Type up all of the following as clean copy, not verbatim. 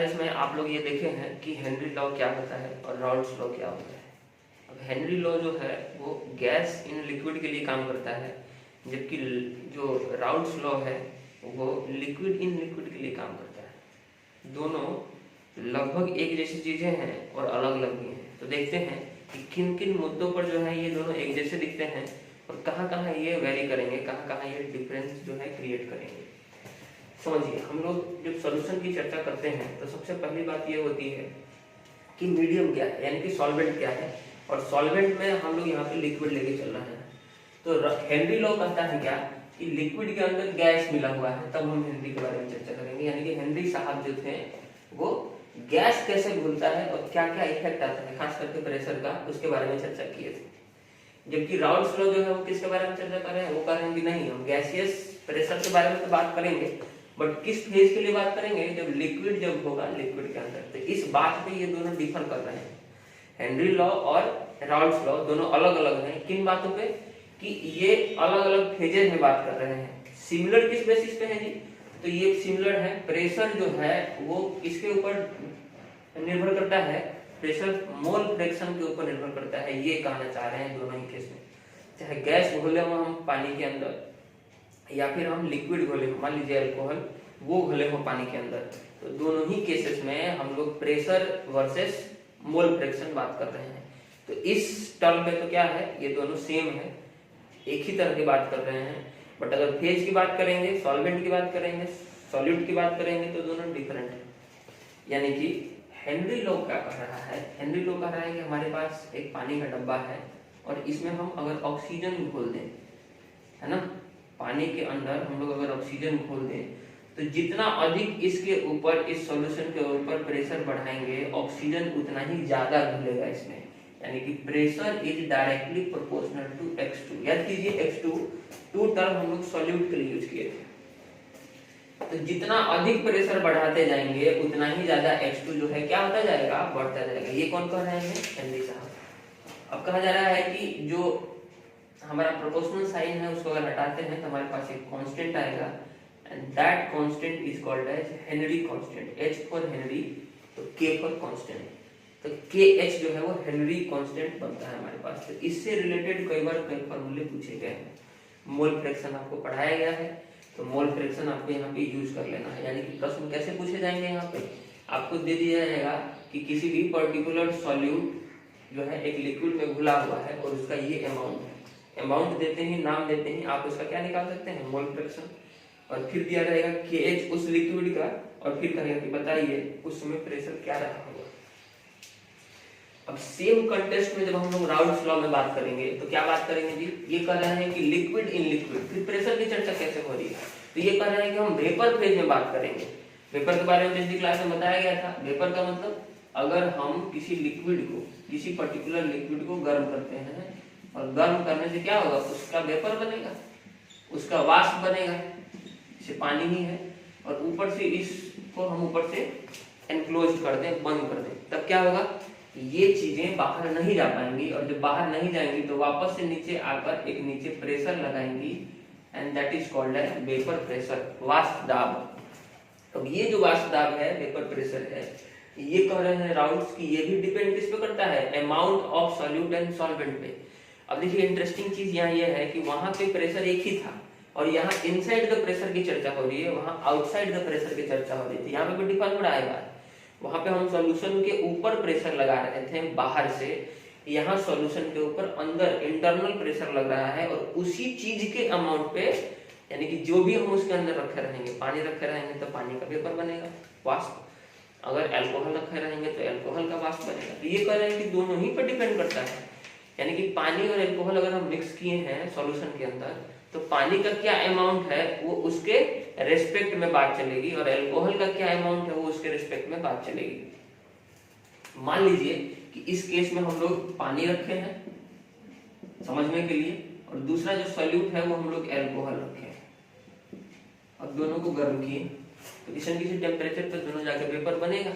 Classes में आप लोग ये देखे हैं कि हेनरी लॉ क्या होता है और राउल्ट्स लॉ क्या होता है। अब हेनरी लॉ जो है वो गैस इन लिक्विड के लिए काम करता है, जबकि जो राउल्ट्स लॉ है वो लिक्विड इन लिक्विड के लिए काम करता है। दोनों लगभग एक जैसी चीजें हैं और अलग अलग भी हैं। तो देखते हैं कि किन किन मुद्दों पर जो है ये दोनों एक जैसे दिखते हैं और कहाँ कहाँ ये वेरी करेंगे, कहाँ कहाँ ये डिफरेंस जो है क्रिएट करेंगे। समझिए, हम लोग जब सॉल्यूशन की चर्चा करते हैं तो सबसे पहली बात ये होती है कि मीडियम क्या है, यानी कि सॉल्वेंट क्या है, और सॉल्वेंट में हम लोग यहाँ पे लिक्विड लेके चल रहे हैं। तो हेनरी लॉ कहता है क्या कि लिक्विड के अंदर गैस मिला हुआ है, तब हम हेनरी के बारे में चर्चा करेंगे। यानी कि हेनरी साहब जो थे वो गैस कैसे घुलता है और क्या क्या इफेक्ट आता है खास करके प्रेशर का, उसके बारे में चर्चा किए थे। जबकि राउल्ट्स लॉ जो है वो किसके बारे में चर्चा कर रहे हैं, वो कह रहे हैं कि नहीं, हम गैसियस प्रेशर के बारे में तो बात करेंगे, बट किस फेज के लिए बात करेंगे, जब लिक्विड जब होगा लिक्विड के अंदर। तो इस बात पे ये दोनों डिफर कर रहे हैं। हेनरी लॉ और राउल्ट्स लॉ दोनों अलग अलग हैं। किन बातों पे कि ये अलग अलग फेजेस में बात कर रहे हैं। सिमिलर किस बेसिस पे है जी, तो ये सिमिलर है, प्रेशर जो है वो इसके ऊपर निर्भर करता है, प्रेशर मोल फ्रैक्शन के ऊपर निर्भर करता है। ये कहना चाह रहे हैं दोनों ही केस में, चाहे गैस घोले हो हम पानी के अंदर या फिर हम लिक्विड घोले हो, मान लीजिए अल्कोहल, वो घोले हो पानी के अंदर, तो दोनों ही केसेस में हम लोग प्रेशर वर्सेस मोल फ्रैक्शन बात कर रहे हैं। तो इस टर्म में तो क्या है, ये दोनों सेम है, एक ही तरह की बात कर रहे हैं। बट अगर फेज की बात करेंगे, सॉल्वेंट की बात करेंगे, सॉल्यूट की बात करेंगे, तो दोनों डिफरेंट है। यानी कि हेनरी लॉ क्या कह रहा है, हेनरी लॉ कह रहा है कि हमारे पास एक पानी का डब्बा है और इसमें हम अगर ऑक्सीजन घोल दें, है ना, पानी के अंदर हम लोग अगर ऑक्सीजन घोल दें, तो जितना अधिक इसके ऊपर, इस सॉल्यूशन के ऊपर प्रेशर बढ़ाएंगे, ऑक्सीजन उतना ही ज्यादा घुलेगा इसमें। यानी कि pressure is directly proportional to x2। याद कीजिए x2 टर्म हम लोग सॉल्यूट के लिए यूज किए थे। तो जितना अधिक प्रेशर बढ़ाते जाएंगे उतना ही ज्यादा x2 जो है क्या होता जाएगा, बढ़ता जाएगा। ये कौन कह रहे हैं, हेनरी साहब। अब कहा जा रहा है कि जो हमारा प्रोपोर्शनल साइन है उसको अगर हटाते हैं तो हमारे पास एक कांस्टेंट आएगा, and that constant is called as Henry constant. h for Henry, तो k फॉर कांस्टेंट, तो kh जो है वो हेनरी कांस्टेंट बनता है हमारे पास। तो इससे रिलेटेड कई बार कई फॉर्मूले पूछे गए हैं। मोल फ्रैक्शन आपको पढ़ाया गया है, तो मोल फ्रैक्शन आपको यहाँ पे यूज कर लेना है। यानी कि प्रश्न कैसे पूछे जाएंगे, यहाँ पे आपको दे दिया जाएगा कि किसी भी पर्टिकुलर सॉल्यूट जो है एक लिक्विड में घुला हुआ है और उसका ये अमाउंट है। अमाउंट देते ही, नाम देते ही आप उसका क्या निकाल सकते हैं, मोल फ्रैक्शन। और फिर दिया रहेगा kh उस लिक्विड का, और फिर कहेगा कि बताइए उस समय प्रेशर क्या रहा होगा। अब सेम कंटेस्ट में जब हम लोग राउल्ट्स लॉ में बात करेंगे तो क्या बात करेंगे जी, ये कह रहे हैं कि लिक्विड इन लिक्विड, फिर प्रेशर की चर्चा कैसे हो रही है, तो ये कह रहे हैं कि हम वेपर फेज में बात करेंगे। वेपर के बारे में पिछली क्लास में बताया गया था। वेपर का मतलब अगर हम किसी लिक्विड को, किसी पर्टिकुलर लिक्विड को गर्म करते हैं और गर्म करने से क्या होगा, उसका वेपर बनेगा, उसका वाष्प बनेगा, इसे पानी ही है, और ऊपर से इसको हम ऊपर से एनक्लोज कर दें, बंद कर दें, तब क्या होगा, ये चीजें बाहर नहीं जा पाएंगी, और जब बाहर नहीं जाएंगी तो वापस से नीचे आकर एक नीचे प्रेशर लगाएंगी, and that is called as vapour pressure, वाष्प दाब। अब ये जो वाष्प दाब है, वेपर प्रेशर है, ये कह रहे हैं राउल्ट्स की ये भी डिपेंड किस पे करता है, amount of solute and solvent पे। अब देखिए इंटरेस्टिंग चीज यहाँ ये है कि वहां पे प्रेशर एक ही था, और यहाँ इनसाइड द प्रेशर की चर्चा हो रही है, वहां आउटसाइड द प्रेशर की चर्चा हो रही थी। यहाँ पे भी डिफरेंस हो रहा है। वहां पे हम सॉल्यूशन के ऊपर प्रेशर लगा रहे थे बाहर से, यहाँ सॉल्यूशन के ऊपर अंदर इंटरनल प्रेशर लग रहा है, और उसी चीज के अमाउंट पे, यानी कि जो भी हम उसके अंदर रखे रहेंगे, पानी रखे रहेंगे तो पानी का वेपर बनेगा, वाष्प, अगर अल्कोहल रखे रहेंगे तो अल्कोहल का वाष्प बनेगा। तो ये कह रहे हैं कि दोनों ही पर डिपेंड करता है। यानी कि पानी और अल्कोहल अगर हम मिक्स किए हैं सॉल्यूशन के अंदर, तो पानी का क्या अमाउंट है वो उसके रेस्पेक्ट में बात चलेगी, और अल्कोहल का क्या अमाउंट है वो उसके रेस्पेक्ट में बात चलेगी। मान लीजिए कि इस केस में हम लोग पानी रखे हैं समझने के लिए, और दूसरा जो सॉल्यूट है वो हम लोग अल्कोहल रखे हैं। अब दोनों को गर्म किए तो किसी न किसी टेम्परेचर पर दोनों जाकर वेपर बनेगा।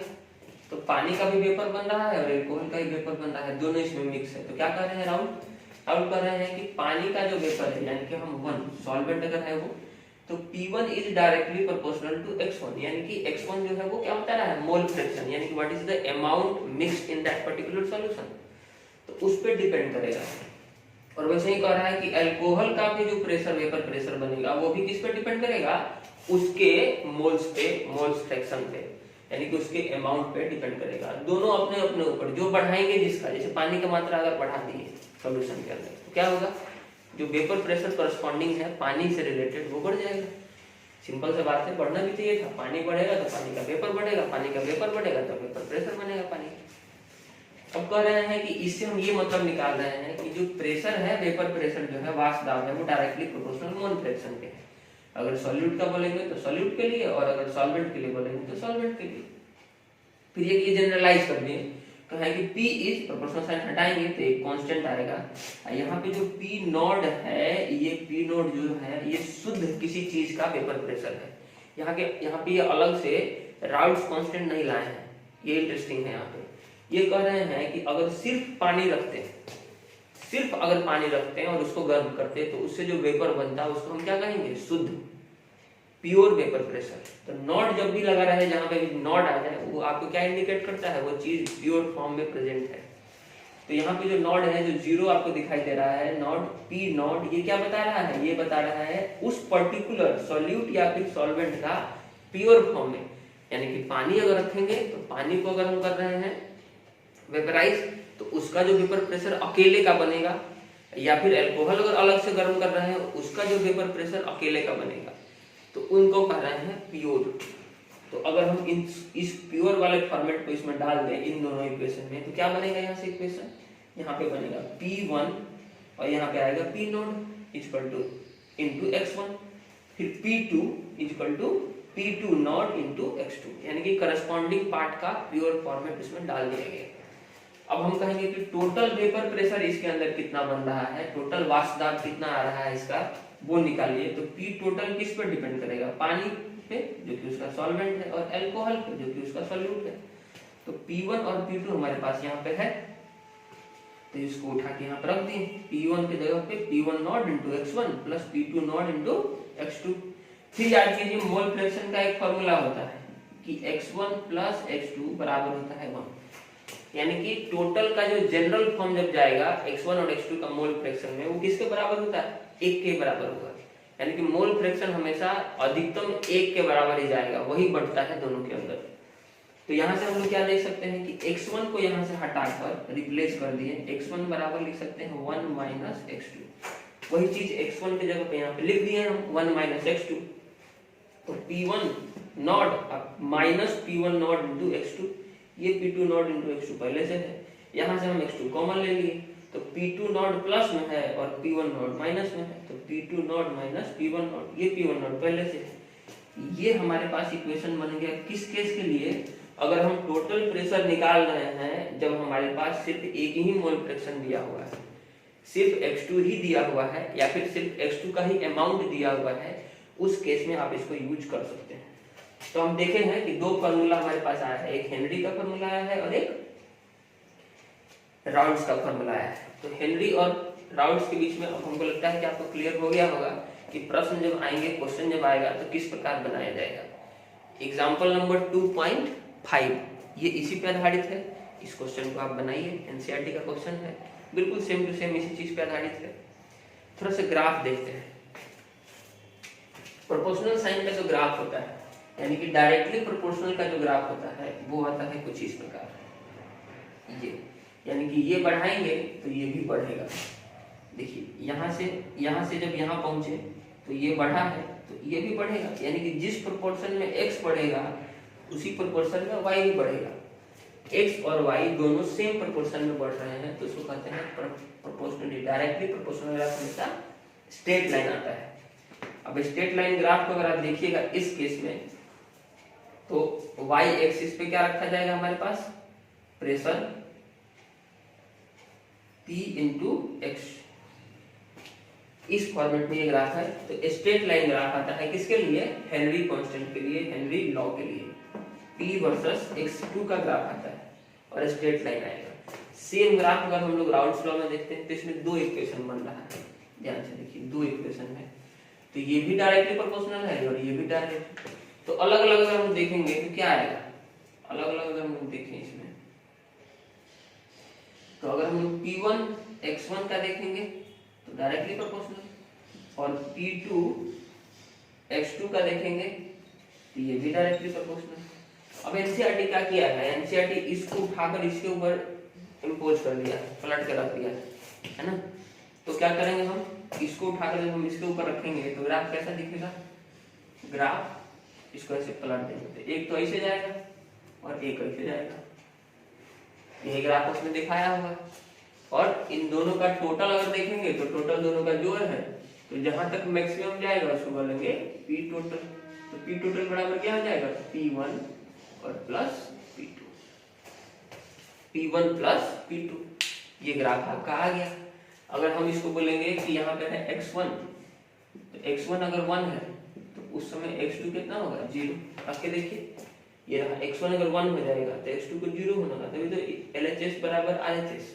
तो पानी का भी वेपर बन रहा है और अल्कोहल का भी वेपर बन रहा है, दोनों इसमें मिक्स है। तो क्या कर रहे हैं राउल्ट कर रहे हैं कि पानी का जो वेपर है, यानी कि हम वन सॉल्वेंट अगर है वो तो P1 is directly proportional to X1, यानी कि X1 जो है वो क्या बता रहा है, मोल फ्रैक्शन, यानी कि what is the amount mixed in that particular solution, तो उस पर डिपेंड करेगा। और वैसे ही कह रहा है कि अल्कोहल का भी जो प्रेशर, वेपर प्रेशर बनेगा, वो भी किस पर डिपेंड करेगा, उसके मोल्स पे, मोल्स फ्रैक्शन पे, यानी कि उसके अमाउंट पे डिपेंड करेगा। दोनों अपने अपने ऊपर जो बढ़ाएंगे जिसका, जैसे पानी की मात्रा अगर बढ़ा दिए सॉल्यूशन के अंदर तो क्या होगा, जो वेपर प्रेशर करस्पॉन्डिंग है पानी से रिलेटेड वो बढ़ जाएगा। सिंपल सा बात है, बढ़ना भी चाहिए था, पानी बढ़ेगा तो पानी का वेपर बढ़ेगा, पानी का वेपर बढ़ेगा तो वेपर प्रेशर बनेगा पानी। अब कह रहे हैं कि इससे हम ये मतलब निकाल रहे हैं कि जो प्रेशर है, वेपर प्रेशर जो है, वाष्प दाब है, वो डायरेक्टली प्रोपोर्शनल मोल फ्रैक्शन के है। अगर सॉल्यूट का बोलेंगे तो सॉल्यूट के लिए, और अगर सॉल्वेंट के लिए बोलेंगे तो सॉल्वेंट के लिए। फिर ये जनरलाइज कर दिए तो है कि P इज प्रोपोर्शनल साइन हटाएंगे तो एक कांस्टेंट आएगा। यहाँ पे जो P नोड है, ये P नोड जो है ये शुद्ध किसी चीज का वेपर प्रेशर है। यहाँ पे ये अलग से राउल्ट्स कांस्टेंट नहीं लाए हैं, ये इंटरेस्टिंग है। यहाँ पे ये कह रहे हैं कि अगर सिर्फ पानी रखते हैं, सिर्फ अगर पानी रखते हैं और उसको गर्म करते हैं तो उससे जो वेपर बनता है उसको हम क्या कहेंगे, शुद्ध प्योर वेपर प्रेशर। तो नॉट जब भी लगा रहे, जहां पे भी नॉट आ जाए वो आपको क्या इंडिकेट करता है, वो चीज प्योर फॉर्म में प्रेजेंट है। तो यहाँ पे जो नॉट है, जो जीरो आपको दिखाई दे रहा है, नॉट P नॉट, ये क्या बता रहा है, ये बता रहा है उस पर्टिकुलर सॉल्यूट या फिर सॉल्वेंट का प्योर फॉर्म में। यानी कि पानी अगर रखेंगे तो पानी को अगर हम कर रहे हैं वेपराइज तो उसका जो वेपर प्रेशर अकेले का बनेगा, या फिर अल्कोहल अगर अलग से गर्म कर रहे हैं उसका जो वेपर प्रेशर अकेले का बनेगा, तो उनको कह रहे हैं प्योर। तो अगर हम इस प्योर वाले फॉर्मेट को इसमें डाल दें इन दोनों इक्वेशन में, तो क्या बनेगा, यहाँ से इक्वेशन यहाँ पे बनेगा P1 और यहाँ पे आएगा P not equal two into X1, फिर P2 equal to P2 not into X2, यानी कि करस्पॉन्डिंग पार्ट का प्योर फॉर्मेट इसमें डाल दिया गया। अब हम कहेंगे कि टोटल वेपर प्रेशर इसके अंदर कितना बन रहा है, टोटल वाष्प दाब कितना आ रहा है इसका, वो निकालिए। तो P टोटल किस पर डिपेंड करेगा, पानी पे जो कि उसका सॉल्वेंट है, और अल्कोहल पे जो कि उसका सॉल्यूट है। तो P1 और P2 हमारे पास यहाँ पे है, तो इसको उठा के यहाँ पर रख दिए। P1 की जगह पे P1 not into X1 plus P2 not into X2। फिर याद कीजिए मोल फ्रैक्शन का एक फॉर्मूला होता है कि X1 प्लस X2 बराबर होता है 1, यानी कि टोटल का जो जनरल फॉर्म जब जाएगा X1 और X2 का मोल फ्रैक्शन में, वो किसके बराबर होता है, 1 के बराबर होगा। यानी कि मोल फ्रैक्शन हमेशा अधिकतम 1 के बराबर ही जाएगा, वही बढ़ता है दोनों के अंदर। तो यहाँ से हम लोग क्या देख सकते हैं कि X1 को यहाँ से हटाकर रिप्लेस कर दिए, X1 बराबर लिख सकते हैं 1 माइनस X2। वही चीज X1 की जगह पे यहाँ पे लिख दिए हम 1 माइनस X2। तो P1 not minus P1 not into X2, ये P2 नॉट इंटू X2 पहले से है, यहाँ से हम X2 कॉमन ले लिए, तो P2 नॉट प्लस में है और P1 नॉट माइनस में है, तो P2 not minus P1 not, ये P1 नॉट पहले से है। ये हमारे पास इक्वेशन बन गया किस केस के लिए, अगर हम टोटल प्रेशर निकाल रहे हैं जब हमारे पास सिर्फ एक ही मोल फ्रैक्शन दिया हुआ है, सिर्फ X2 ही दिया हुआ है, या फिर सिर्फ X2 का ही अमाउंट दिया हुआ है, उस केस में आप इसको यूज कर सकते हैं। तो हम देखे हैं कि दो फार्मूला हमारे पास आया है, एक हेनरी का फार्मूला आया है और एक राउल्ट्स का फार्मूला आया है। तो हेनरी और राउल्ट्स के बीच में अब हमको लगता है कि आपको क्लियर हो गया होगा कि प्रश्न जब आएंगे, क्वेश्चन जब आएगा तो किस प्रकार बनाया जाएगा। एग्जाम्पल नंबर 2.5 ये इसी पे आधारित है, इस क्वेश्चन को आप बनाइए, एनसीईआरटी का क्वेश्चन है, बिल्कुल सेम टू सेम इसी चीज पे आधारित है। थोड़ा सा ग्राफ देखते हैं। प्रोपोर्शनल साइन का जो ग्राफ होता है, यानी कि डायरेक्टली प्रोपोर्शनल का जो ग्राफ होता है वो आता है कुछ इस प्रकार, ये यानी कि ये बढ़ाएंगे तो ये भी बढ़ेगा। देखिए यहाँ से जब यहाँ पहुंचे तो ये बढ़ा है तो ये भी बढ़ेगा, यानी कि जिस प्रोपोर्शन में x बढ़ेगा उसी प्रोपोर्शन में y भी बढ़ेगा। x और y दोनों सेम प्रोपोर्शन में बढ़ रहे हैं तो उसको कहते हैं प्रोपोर्शनली। डायरेक्टली प्रोपोर्शनल ग्राफ हमेशा स्ट्रेट लाइन आता है। अब स्ट्रेट लाइन ग्राफ को अगर आप देखिएगा इस केस में, तो y एक्सिस पे क्या रखा जाएगा हमारे पास, प्रेशर P इंटू एक्स, इस फॉर्मेट में ये ग्राफ है। तो स्ट्रेट लाइन ग्राफ आता है किसके लिए, हेनरी कांस्टेंट के लिए, हेनरी लॉ के लिए। P वर्सेस x2 का ग्राफ आता है और स्ट्रेट लाइन आएगा। सेम ग्राफ अगर हम लोग राउल्ट्स लॉ में देखते हैं तो इसमें दो इक्वेशन बन रहा है, ध्यान से देखिए, दो इक्वेशन है। तो ये भी डायरेक्टली प्रोपोर्शनल है और ये भी डायरेक्ट। तो अलग अलग अगर हम देखेंगे तो क्या आएगा, अलग अलग अगर हम देखें इसमें, तो अगर हम P1 x1 का देखेंगे तो डायरेक्टली प्रोपोर्शनल, और P2 x2 का देखेंगे तो ये भी डायरेक्टली प्रोपोर्शनल। अब एनसीईआरटी क्या किया है, एनसीईआरटी इसको उठाकर इसके ऊपर इम्पोज कर दिया, पलट के रख दिया है ना। तो क्या करेंगे हम, इसको उठाकर जब हम इसके ऊपर रखेंगे तो ग्राफ कैसा दिखेगा, ग्राफ इसको ऐसे पलट देंगे तो एक तो ऐसे जाएगा और एक ऐसे जाएगा, ये ग्राफ उसमें दिखाया हुआ है। और इन दोनों का टोटल अगर देखेंगे तो टोटल दोनों का जोड़ है, तो जहां तक मैक्सिमम जाएगा उसको बोलेंगे पी टोटल। तो पी टोटल बराबर क्या हो जाएगा, P1 और plus P2, P1 plus P2। ये ग्राफ आपका आ गया। अगर हम इसको बोलेंगे कि यहाँ पे है x1, तो x1 अगर 1 है तो उस समय x2 कितना होगा, 0। आके देखिए ये रहा, x1 अगर 1 हो जाएगा तो x2 को 0 होना होगा, तभी तो LHS बराबर RHS।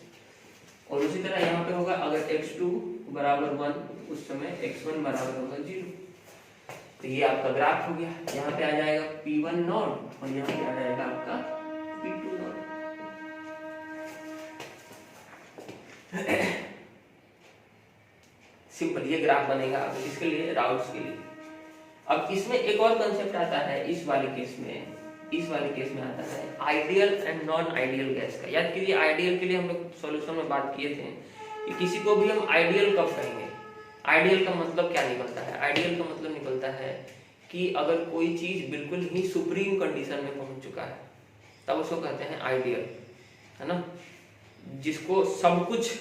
और उसी तरह यहाँ पे होगा अगर x2 बराबर 1 उस समय x1 बराबर होगा 0। तो ये आपका ग्राफ हो गया। यहाँ पे आ जाएगा P1 नॉट और यहाँ पे आ जाएगा आपका P2 नॉट। सिंपल ये ग्राफ बनेगा अब इसके लिए, राउट्स के लिए। अब इसमें एक और कंसेप्ट आता है इस वाले केस में, इस वाले केस में आता है ideal and non ideal gas का। याद कीजिए आइडियल के लिए हम लोग सॉल्यूशन में बात किए थे कि किसी को भी हम आइडियल कब कहेंगे। आइडियल का मतलब क्या निकलता है, आइडियल का मतलब निकलता है कि अगर कोई चीज बिल्कुल ही सुप्रीम कंडीशन में पहुंच चुका है तब उसको कहते हैं आइडियल, है ना। जिसको सब कुछ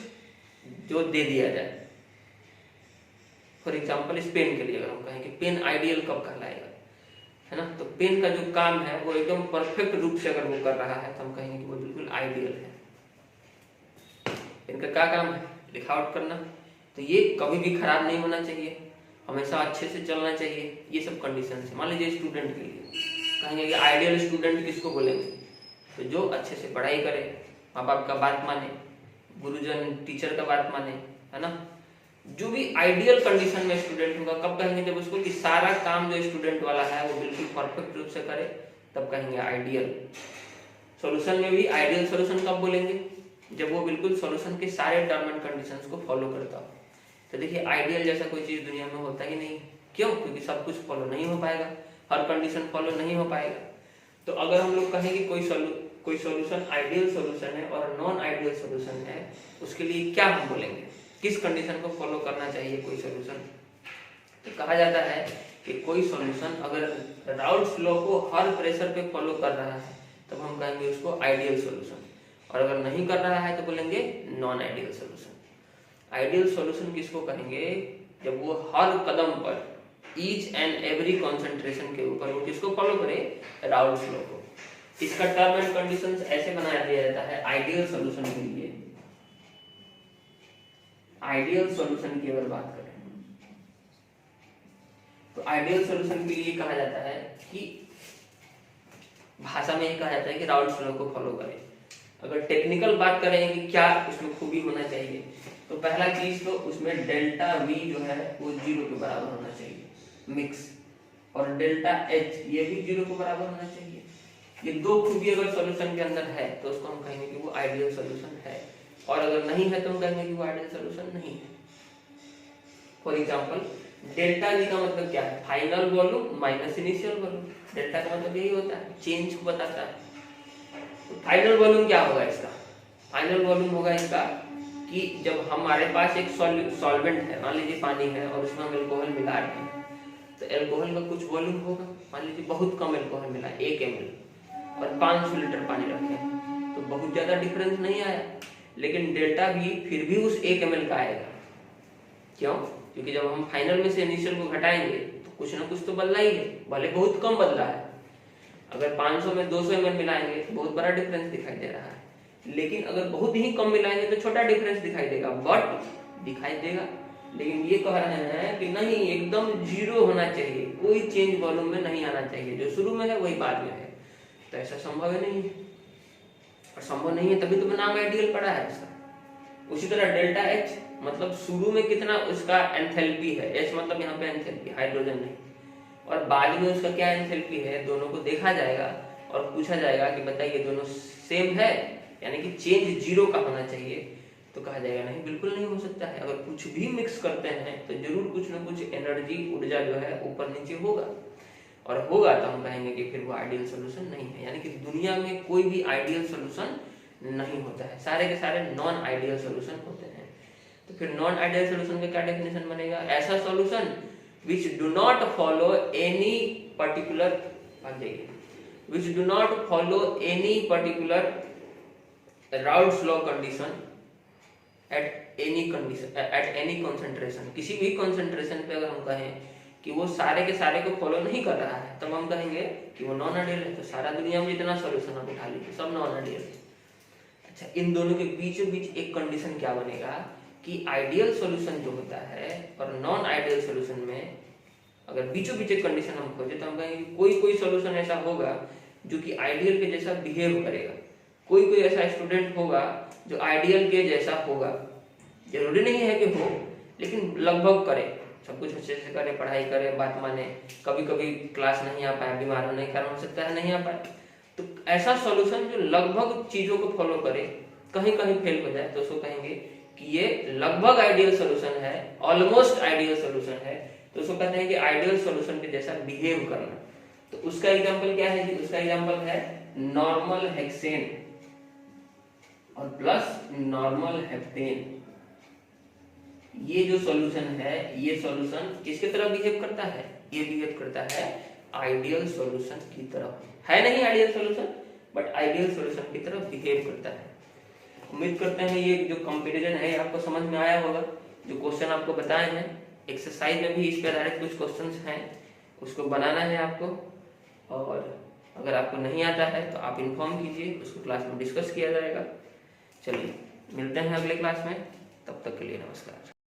जो दे दिया जाए। फॉर एग्जाम्पल इस पेन के लिए अगर हम कहें कि पेन आइडियल कब कहलाएगा, है ना, तो पेन का जो काम है वो एकदम परफेक्ट रूप से अगर वो कर रहा है तो हम कहेंगे कि वो बिल्कुल आइडियल है। पेन का क्या काम है, लिखावट करना, तो ये कभी भी खराब नहीं होना चाहिए, हमेशा अच्छे से चलना चाहिए। ये सब कंडीशन है। मान लीजिए स्टूडेंट के लिए कहेंगे कि आइडियल स्टूडेंट किसको बोलेंगे, तो जो अच्छे से पढ़ाई करे, माँ बाप का बात माने, गुरुजन टीचर का बात माने, है ना। जो भी आइडियल कंडीशन में स्टूडेंट होगा कब कहेंगे, जब उसको कि सारा काम जो स्टूडेंट वाला है वो बिल्कुल परफेक्ट रूप से करे तब कहेंगे आइडियल। सॉल्यूशन में भी आइडियल सॉल्यूशन कब बोलेंगे, जब वो बिल्कुल सॉल्यूशन के सारे टर्म एंड कंडीशंस को फॉलो करता हो। तो देखिए आइडियल जैसा कोई चीज दुनिया में होता ही नहीं। क्यों, क्योंकि सब कुछ फॉलो नहीं हो पाएगा, हर कंडीशन फॉलो नहीं हो पाएगा। तो अगर हम लोग कहें कि कोई सॉल्यूशन आइडियल सॉल्यूशन है और नॉन आइडियल सॉल्यूशन है, उसके लिए क्या हम बोलेंगे, किस कंडीशन को फॉलो करना चाहिए कोई सॉल्यूशन। तो कहा जाता है कि कोई सॉल्यूशन अगर राउल्ट्स लॉ को हर प्रेशर पे फॉलो कर रहा है तब हम कहेंगे उसको आइडियल सॉल्यूशन, और अगर नहीं कर रहा है तो बोलेंगे non ideal solution. Ideal solution किसको कहेंगे, जब वो हर कदम पर ईच एंड एवरी कॉन्सेंट्रेशन के ऊपर वो किसको फॉलो करे, राउल्ट्स लॉ को। इसका टर्म एंड कंडीशंस ऐसे बनाया दिया जाता है आइडियल सॉल्यूशन के लिए। आइडियल सॉल्यूशन की अगर बात करें तो आइडियल सॉल्यूशन के लिए कहा जाता है कि भाषा में ये कहा जाता है कि राउल्ट्स लॉ को फॉलो करें। अगर टेक्निकल बात करें कि क्या उसमें खूबी होना चाहिए, तो पहला चीज तो उसमें डेल्टा V जो है वो 0 के बराबर होना चाहिए मिक्स, और डेल्टा H ये भी 0 के बराबर होना चाहिए। ये दो खूबी अगर सॉल्यूशन के अंदर है तो उसको हम कहेंगे कि वो आइडियल सॉल्यूशन है, और अगर नहीं है तो हम कहेंगे कि वो आइडियल सॉल्यूशन नहीं है। फॉर एग्जांपल डेल्टा जी का मतलब क्या है, final volume minus initial volume. Delta का मतलब यही होता है, चेंज को बताता है। तो फाइनल वॉल्यूम क्या होगा इसका, फाइनल वॉल्यूम होगा इसका कि जब हमारे पास एक सॉल्वेंट है, मान लीजिए पानी है और उसमें हम एल्कोहल मिला रहे हैं, तो एल्कोहल का कुछ वॉल्यूम होगा। मान लीजिए बहुत कम एल्कोहल मिला 1 ml और 500 लीटर पानी रखे हैं, तो बहुत ज्यादा डिफरेंस नहीं आया, लेकिन डेल्टा भी फिर भी उस 1 ml का आएगा। क्यों, क्योंकि जब हम फाइनल में से इनिशियल को घटाएंगे तो कुछ ना कुछ तो बदला ही है, भले बहुत कम बदला है। अगर 500 में 200 ml मिलाएंगे तो बहुत बड़ा डिफरेंस दिखाई दे रहा है, लेकिन अगर बहुत ही कम मिलाएंगे तो छोटा डिफरेंस दिखाई देगा, बट दिखाई देगा। लेकिन ये कह रहे हैं कि नहीं, एकदम 0 होना चाहिए, कोई चेंज वॉल्यूम में नहीं आना चाहिए, जो शुरू में है वही बाद में है। तो ऐसा संभव है नहीं है, और संभव नहीं है तभी तो नाम आइडियल पड़ा है इसका। उसी तरह डेल्टा H मतलब शुरू में कितना उसका एंथैल्पी है, एच मतलब यहाँ पे एंथैल्पी, हाइड्रोजन नहीं, और बाद में उसका क्या एंथैल्पी है, दोनों को देखा जाएगा और पूछा जाएगा कि बताइए दोनों सेम है, यानी कि चेंज जीरो का होना चाहिए, तो कहा जाएगा नहीं, बिल्कुल नहीं हो सकता है। अगर कुछ भी मिक्स करते हैं तो जरूर कुछ ना कुछ एनर्जी, ऊर्जा जो है ऊपर नीचे होगा, और होगा तो हम कहेंगे कि फिर वो आइडियल सोल्यूशन नहीं है। यानी कि दुनिया में कोई भी आइडियल सोल्यूशन नहीं होता है, सारे के सारे नॉन आइडियल सोल्यूशन होते हैं। तो फिर नॉन आइडियल सोल्यूशन का क्या डेफिनेशन बनेगा, ऐसा solution which do not follow any particular which do not follow any particular Raoult's law condition at any concentration। किसी भी concentration पे अगर हम कहें कि वो सारे के सारे को फॉलो नहीं कर रहा है, तब हम कहेंगे कि वो नॉन आइडियल है। तो सारा दुनिया में जितना सॉल्यूशन आप उठा लीजिए सब नॉन आइडियल है। अच्छा, इन दोनों के बीचों बीच एक कंडीशन क्या बनेगा कि आइडियल सॉल्यूशन जो होता है और नॉन आइडियल सॉल्यूशन में अगर बीचों बीच एक कंडीशन हम खोजे तो हम कहेंगे कोई सॉल्यूशन ऐसा होगा जो कि आइडियल के जैसा बिहेव करेगा, कोई ऐसा स्टूडेंट होगा जो आइडियल के जैसा होगा। जरूरी नहीं है कि हो, लेकिन लगभग करे, सब कुछ अच्छे से करे, पढ़ाई करे, बात माने, कभी कभी क्लास नहीं आ पाए, बीमार होने के कारण हो सकता है नहीं आ पाए, तो ऐसा सॉल्यूशन जो लगभग चीजों को फॉलो करे, कहीं कहीं फेल हो जाए, तो उसको कहेंगे कि ये लगभग आइडियल सॉल्यूशन है, ऑलमोस्ट आइडियल सॉल्यूशन है, तो उसको कहते हैं कि आइडियल सॉल्यूशन के जैसा बिहेव करना। तो उसका एग्जांपल क्या है जी, उसका एग्जांपल है नॉर्मल हेक्सेन और प्लस नॉर्मल हेप्टेन। ये जो सॉल्यूशन है, ये सॉल्यूशन किसकी तरह बिहेव करता है, ये बिहेव करता है आइडियल सॉल्यूशन की तरफ। है नहीं ideal solution, but ideal solution की तरफ बिहेव करता है। उम्मीद करते हैं ये जो कंपैरिजन है आपको समझ में आया होगा। जो क्वेश्चन आपको बताए हैं एक्सरसाइज में भी इस पर आधारित कुछ क्वेश्चंस हैं, उसको बनाना है आपको, और अगर आपको नहीं आता है तो आप इन्फॉर्म कीजिए, उसको क्लास में डिस्कस किया जाएगा। चलिए मिलते हैं अगले क्लास में, तब तक के लिए नमस्कार।